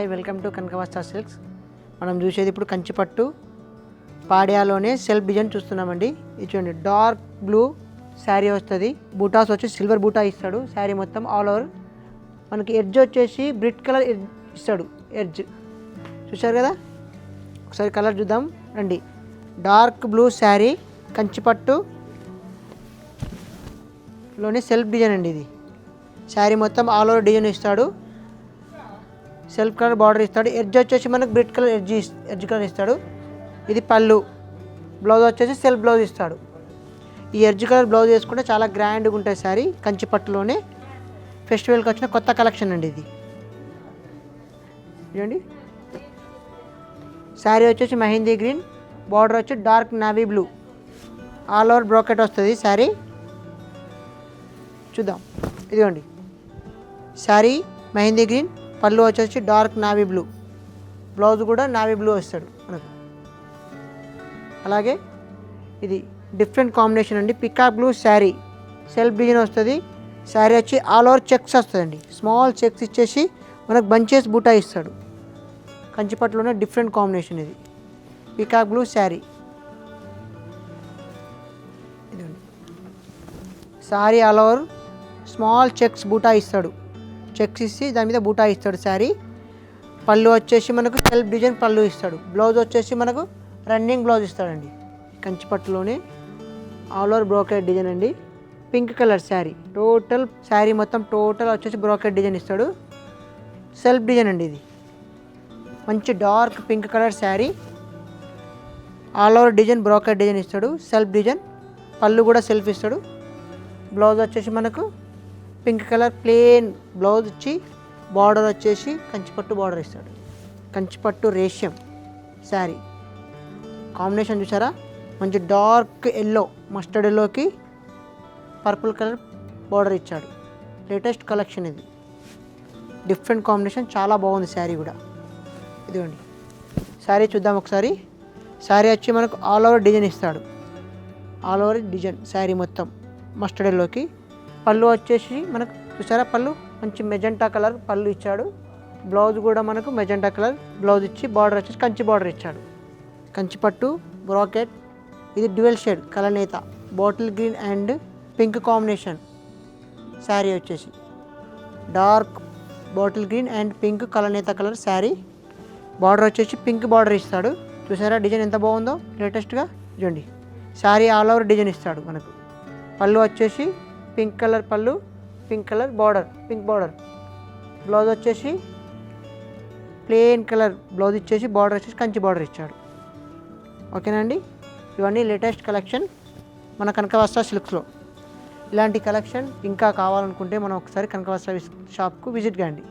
Hi welcome to Kanakavastra silks. మనం చూసేది ఇప్పుడు కంచిపట్టు పాడియాలోనే సెల్ఫ్ డిజైన్ చూస్తున్నామండి. ఇది చూడండి, డార్క్ బ్లూ శారీ వస్తుంది. బూటాస్ వచ్చి సిల్వర్ బూటా ఇస్తాడు. శారీ మొత్తం ఆల్ ఓవర్ మనకి ఎడ్జ్ వచ్చేసి బ్రిట్ కలర్ ఇస్తాడు. ఎడ్జ్ చూసారు కదా, ఒకసారి కలర్ చూద్దాం రండి. డార్క్ బ్లూ శారీ కంచిపట్టు లోనే సెల్ఫ్ డిజైన్ అండి. ఇది శారీ మొత్తం ఆల్ ఓవర్ డిజైన్ ఇస్తాడు. సెల్ఫ్ కలర్ బార్డర్ ఇస్తాడు. ఎడ్జ్ వచ్చేసి మనకు బ్రిట్ కలర్ ఎడ్జ్ కలర్ ఇస్తాడు. ఇది పళ్ళు. బ్లౌజ్ వచ్చేసి సెల్ఫ్ బ్లౌజ్ ఇస్తాడు. ఈ ఎడ్జ్ కలర్ బ్లౌజ్ వేసుకుంటే చాలా గ్రాండ్గా ఉంటుంది శారీ. కంచిపట్టులోనే ఫెస్టివల్కి వచ్చిన కొత్త కలెక్షన్ అండి ఇది. చూడండి, శారీ వచ్చేసి మెహందీ గ్రీన్, బార్డర్ వచ్చి dark navy blue, all over brocade వస్తుంది శారీ. చూద్దాం, ఇదిగోండి శారీ మెహందీ గ్రీన్, పళ్ళు వచ్చేసి డార్క్ నావీ బ్లూ, బ్లౌజ్ కూడా నావీ బ్లూ వస్తాడు మనకు. అలాగే ఇది డిఫరెంట్ కాంబినేషన్ అండి. Peacock blue sari, self design వస్తుంది. శారీ వచ్చి ఆల్ ఓవర్ చెక్స్ వస్తుందండి. స్మాల్ చెక్స్ ఇచ్చేసి మనకు బంచెస్ బూటా ఇస్తాడు. కంచిపట్టులోనే డిఫరెంట్ కాంబినేషన్ ఇది. Peacock blue sari. ఇదండి sari all over small checks బూటా ఇస్తాడు. చెక్స్ ఇచ్చి దాని మీద బూటా ఇస్తాడు శారీ. పళ్ళు వచ్చేసి మనకు సెల్ఫ్ డిజైన్ పళ్ళు ఇస్తాడు. బ్లౌజ్ వచ్చేసి మనకు రన్నింగ్ బ్లౌజ్ ఇస్తాడండి. కంచిపట్టులోనే ఆల్ ఓవర్ బ్రోకెట్ డిజైన్ అండి. Pink colour sari, total sari మొత్తం టోటల్ వచ్చేసి బ్రోకెట్ డిజైన్ ఇస్తాడు. సెల్ఫ్ డిజైన్ అండి. ఇది మంచి dark pink colour sari, all over design brocade design ఇస్తాడు. సెల్ఫ్ డిజైన్ పళ్ళు కూడా సెల్ఫ్ ఇస్తాడు. బ్లౌజ్ వచ్చేసి మనకు పింక్ కలర్ ప్లెయిన్ బ్లౌజ్ ఇచ్చి బార్డర్ వచ్చేసి కంచిపట్టు బార్డర్ ఇస్తాడు. కంచిపట్టు రేషియం శారీ కాంబినేషన్ చూసారా, మంచి డార్క్ ఎల్లో, మస్టర్డ్ ఎల్లోకి పర్పుల్ కలర్ బార్డర్ ఇచ్చాడు. లేటెస్ట్ కలెక్షన్ ఇది. డిఫరెంట్ కాంబినేషన్, చాలా బాగుంది శారీ కూడా. ఇదిగోండి శారీ చూద్దాం ఒకసారి. శారీ వచ్చి మనకు ఆల్ ఓవర్ డిజైన్ ఇస్తాడు. ఆల్ ఓవర్ డిజైన్ శారీ మొత్తం మస్టర్డ్ ఎల్లోకి. పళ్ళు వచ్చేసి మనకు చూసారా, పళ్ళు మంచి మెజెంటా కలర్ పళ్ళు ఇచ్చాడు. బ్లౌజ్ కూడా మనకు మెజెంటా కలర్ బ్లౌజ్ ఇచ్చి బార్డర్ వచ్చేసి కంచి బార్డర్ ఇచ్చాడు. కంచిపట్టు బ్రాకెట్. ఇది డ్యూయల్ షేడ్ కలనేత, bottle green and pink combination sari వచ్చేసి dark bottle green and pink కలనేత కలర్ శారీ. బార్డర్ వచ్చేసి పింక్ బార్డర్ ఇస్తాడు. చూసారా డిజైన్ ఎంత బాగుందో లేటెస్ట్గా. చూడండి శారీ ఆల్ ఓవర్ డిజైన్ ఇస్తాడు మనకు. పళ్ళు వచ్చేసి పింక్ కలర్ పళ్ళు, pink colour border, pink border. Blouse వచ్చేసి ప్లెయిన్ కలర్ బ్లౌజ్ ఇచ్చేసి బార్డర్ వచ్చేసి కంచి బార్డర్ ఇచ్చాడు. ఓకేనా అండి, ఇవన్నీ లేటెస్ట్ కలెక్షన్ మన కనకవస్త్ర సిల్క్స్లో. ఇలాంటి కలెక్షన్ ఇంకా కావాలనుకుంటే మనం ఒకసారి కనకవస్త్ర షాప్కు విజిట్ కాండి.